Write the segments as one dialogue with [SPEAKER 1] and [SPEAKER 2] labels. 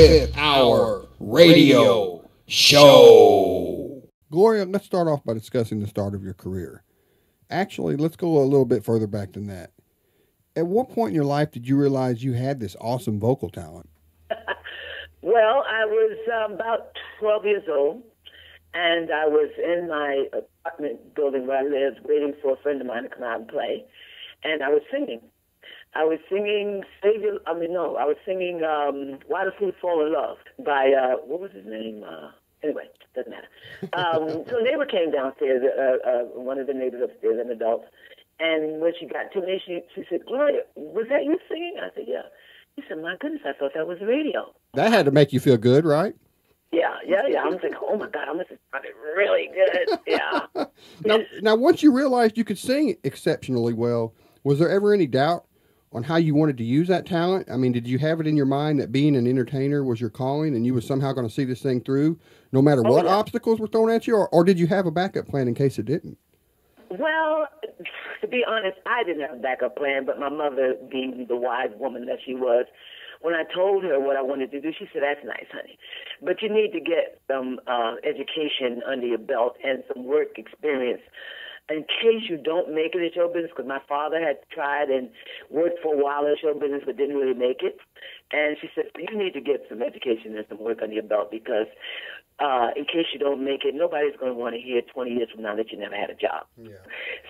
[SPEAKER 1] Fifth Hour Radio Show.
[SPEAKER 2] Gloria, let's start off by discussing the start of your career. Actually, let's go a little bit further back than that. At what point in your life did you realize you had this awesome vocal talent?
[SPEAKER 3] Well, I was about 12 years old, and I was in my apartment building where I lived waiting for a friend of mine to come out and play, and I was singing. I was singing Why Do Fools Fall in Love by, what was his name? Anyway, doesn't matter. So a neighbor came downstairs, one of the neighbors upstairs, an adult, and when she got to me, she said, "Gloria, was that you singing?" I said, "Yeah." She said, "My goodness, I thought that was radio."
[SPEAKER 2] That had to make you feel good, right?
[SPEAKER 3] Yeah. I'm thinking, oh my God, I must have sounded really good. Yeah.
[SPEAKER 2] Now, once you realized you could sing exceptionally well, was there ever any doubt on how you wanted to use that talent? I mean, did you have it in your mind that being an entertainer was your calling and you were somehow going to see this thing through no matter what obstacles were thrown at you? Or did you have a backup plan in case it didn't?
[SPEAKER 3] Well, to be honest, I didn't have a backup plan, but my mother, being the wise woman that she was, when I told her what I wanted to do, she said, "That's nice, honey, but you need to get some education under your belt and some work experience in case you don't make it in show business," because my father had tried and worked for a while in show business but didn't really make it. And she said, "You need to get some education and some work under your belt because in case you don't make it, nobody's going to want to hear 20 years from now that you never had a job." Yeah.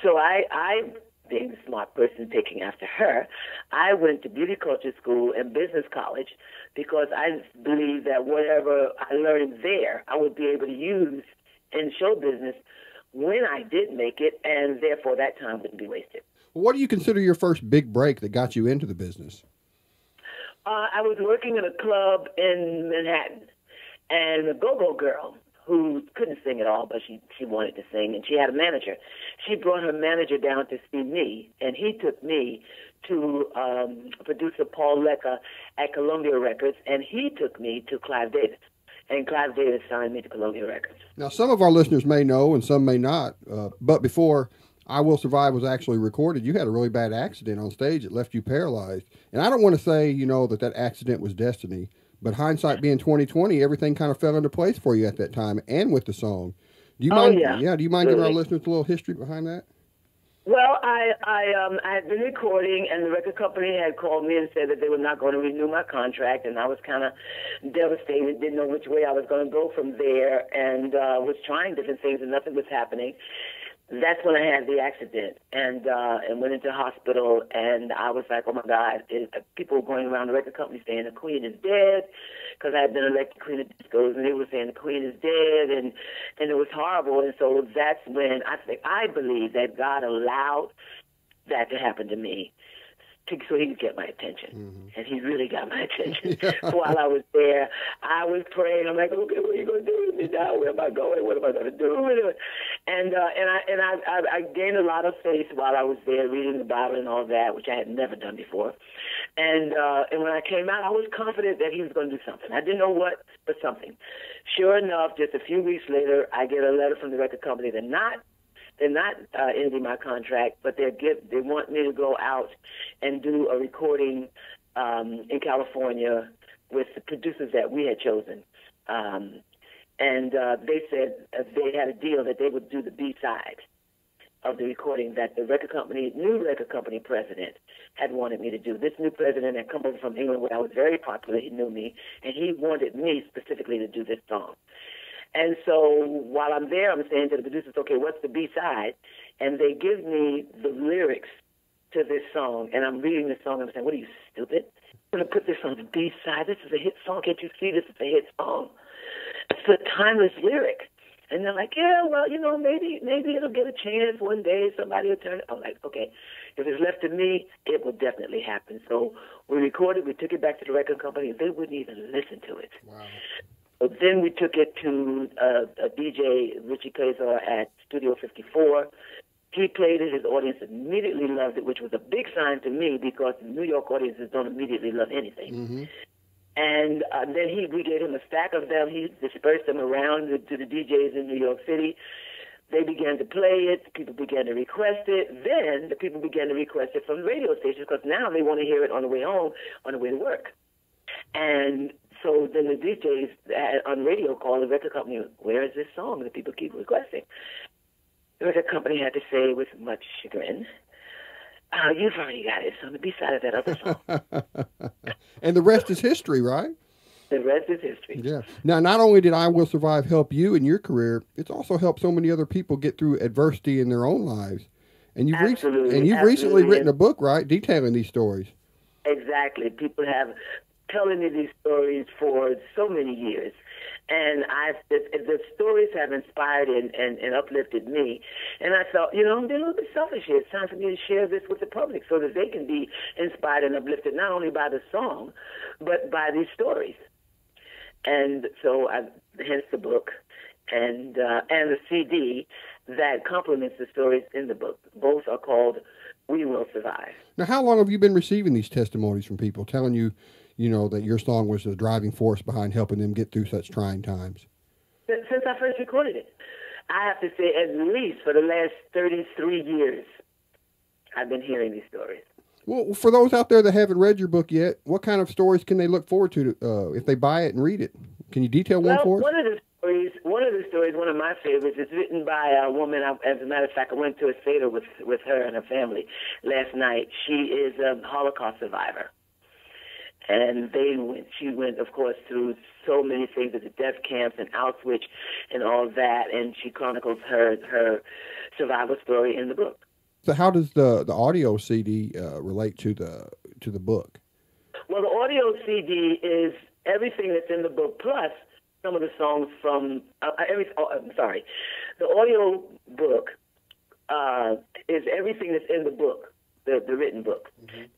[SPEAKER 3] So I, being a smart person taking after her, I went to beauty culture school and business college because I believed that whatever I learned there, I would be able to use in show business when I did make it, and therefore that time wouldn't be wasted.
[SPEAKER 2] What do you consider your first big break that got you into the business?
[SPEAKER 3] I was working in a club in Manhattan, and a go-go girl who couldn't sing at all, but she wanted to sing, and she had a manager. She brought her manager down to see me, and he took me to producer Paul Lecca at Columbia Records, and he took me to Clive Davis. And Clive Davis signed me to Columbia Records.
[SPEAKER 2] Now, some of our listeners may know and some may not, but before I Will Survive was actually recorded, you had a really bad accident on stage that left you paralyzed. And I don't want to say, that accident was destiny, but hindsight being 2020, everything kind of fell into place for you at that time and with the song. Do you mind? Yeah. Do you mind giving our listeners a little history behind that?
[SPEAKER 3] Well, I had been recording, and the record company had called me and said that they were not going to renew my contract, and I was kind of devastated, didn't know which way I was going to go from there, and was trying different things, and nothing was happening. That's when I had the accident and went into hospital, and I was like, oh, my God. People were going around the record company saying the Queen is dead because I had been elected Queen of Discos, and they were saying the Queen is dead, and it was horrible. And so that's when I believe that God allowed that to happen to me so he could get my attention. Mm-hmm. And he really got my attention. So while I was there, I was praying. I'm like, okay, what are you going to do with me now? Where am I going? What am I going to do? And I gained a lot of faith while I was there reading the Bible and all that, which I had never done before. And when I came out, I was confident that he was going to do something. I didn't know what, but something. Sure enough, just a few weeks later, I get a letter from the record company. They're not ending my contract, but they want me to go out and do a recording in California with the producers that we had chosen. And they said they had a deal that they would do the B-side of the recording that the new record company president had wanted me to do. This new president had come over from England where I was very popular. He knew me, and he wanted me specifically to do this song. And so while I'm there, I'm saying to the producers, okay, what's the B-side? And they give me the lyrics to this song, and I'm reading the song, and I'm saying, what are you, stupid? I'm going to put this on the B-side. This is a hit song. Can't you see this is a hit song? It's a timeless lyric. And they're like, yeah, well, maybe it'll get a chance one day. Somebody will turn it. I'm like, okay, if it's left to me, it will definitely happen. So we recorded. We took it back to the record company. They wouldn't even listen to it. Wow. But then we took it to a DJ, Richie Kazar, at Studio 54. He played it. His audience immediately loved it, which was a big sign to me because the New York audiences don't immediately love anything. Mm-hmm. And then we gave him a stack of them. He dispersed them around to the DJs in New York City. They began to play it. People began to request it. Then the people began to request it from radio stations because now they want to hear it on the way home, on the way to work. And so the then the DJs on radio call the record company, where is this song that people keep requesting? The record company had to say with much chagrin, you've already got it, it's on the B-side of that other song.
[SPEAKER 2] And the rest is history, right?
[SPEAKER 3] The rest is history.
[SPEAKER 2] Yeah. Now, not only did I Will Survive help you in your career, it's also helped so many other people get through adversity in their own lives. And you've recently written a book, right, detailing these stories.
[SPEAKER 3] Exactly. People have telling me these stories for so many years. And the stories have inspired and uplifted me. And I thought, I'm being a little bit selfish here. It's time for me to share this with the public so that they can be inspired and uplifted, not only by the song, but by these stories. And so, hence the book and the CD that complements the stories in the book. Both are called We Will Survive.
[SPEAKER 2] Now, how long have you been receiving these testimonies from people telling you, that your song was the driving force behind helping them get through such trying times?
[SPEAKER 3] Since I first recorded it. I have to say at least for the last 33 years, I've been hearing these stories.
[SPEAKER 2] Well, for those out there that haven't read your book yet, what kind of stories can they look forward to if they buy it and read it? Can you detail one for us?
[SPEAKER 3] One of my favorites, is written by a woman. As a matter of fact, I went to a Seder with her and her family last night. She is a Holocaust survivor. And she went, of course, through so many things at the death camps and Auschwitz and all that, and she chronicles her survival story in the book.
[SPEAKER 2] So how does the audio CD relate to the book?
[SPEAKER 3] Well, the audio CD is everything that's in the book, plus some of the songs from the audio book is everything that's in the book, the written book,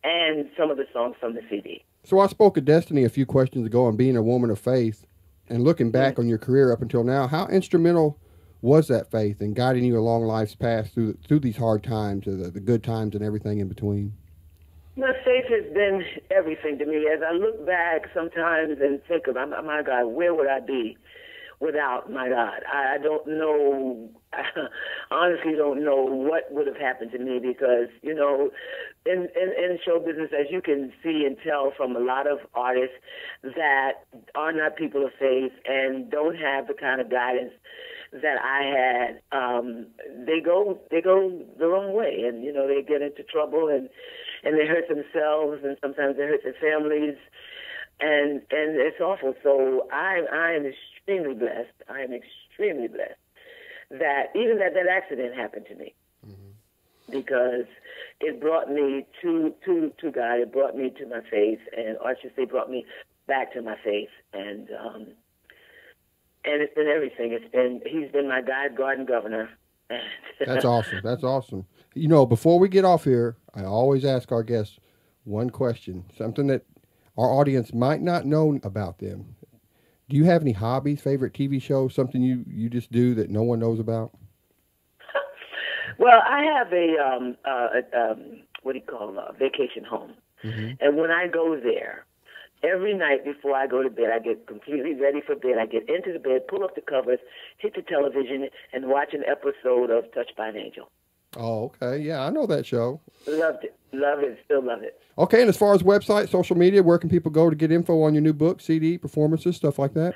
[SPEAKER 3] and some of the songs from the CD.
[SPEAKER 2] So I spoke of Destiny a few questions ago on being a woman of faith, and looking back on your career up until now, how instrumental was that faith in guiding you along life's path through these hard times, the good times, and everything in between?
[SPEAKER 3] My faith has been everything to me. As I look back sometimes and think about, my God, where would I be without my God? I don't know, I honestly don't know what would have happened to me because, in show business, as you can see and tell from a lot of artists that are not people of faith and don't have the kind of guidance that I had, they go the wrong way, and they get into trouble and they hurt themselves, and sometimes they hurt their families, and it's awful. So I am extremely blessed. I am extremely blessed that even that accident happened to me, because it brought me to God. It brought me to my faith, or I should say, brought me back to my faith, and it's been everything. He's been my guide, garden governor.
[SPEAKER 2] That's awesome. That's awesome. Before we get off here, I always ask our guests one question, something that our audience might not know about them. Do you have any hobbies, favorite TV shows, something you just do that no one knows about?
[SPEAKER 3] Well, I have a vacation home. And when I go there, every night before I go to bed, I get completely ready for bed. I get into the bed, pull up the covers, hit the television, and watch an episode of Touched by an Angel.
[SPEAKER 2] Oh, okay. Yeah, I know that show.
[SPEAKER 3] Loved it. Love it. Still love it.
[SPEAKER 2] Okay, and as far as website, social media, where can people go to get info on your new book, CD, performances, stuff like that?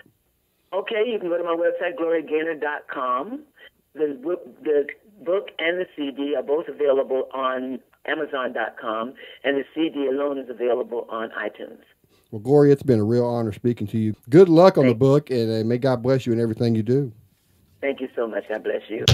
[SPEAKER 3] Okay, you can go to my website, GloriaGaynor.com. The book and the CD are both available on Amazon.com, and the CD alone is available on iTunes.
[SPEAKER 2] Well, Gloria, it's been a real honor speaking to you. Good luck on the book, and may God bless you in everything you do.
[SPEAKER 3] Thank you so much. God bless you.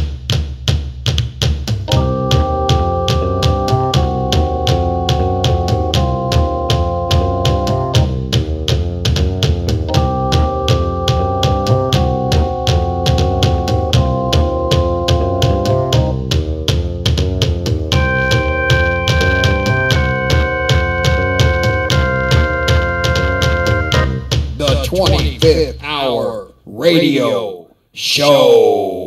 [SPEAKER 1] The 25th Hour Radio Show.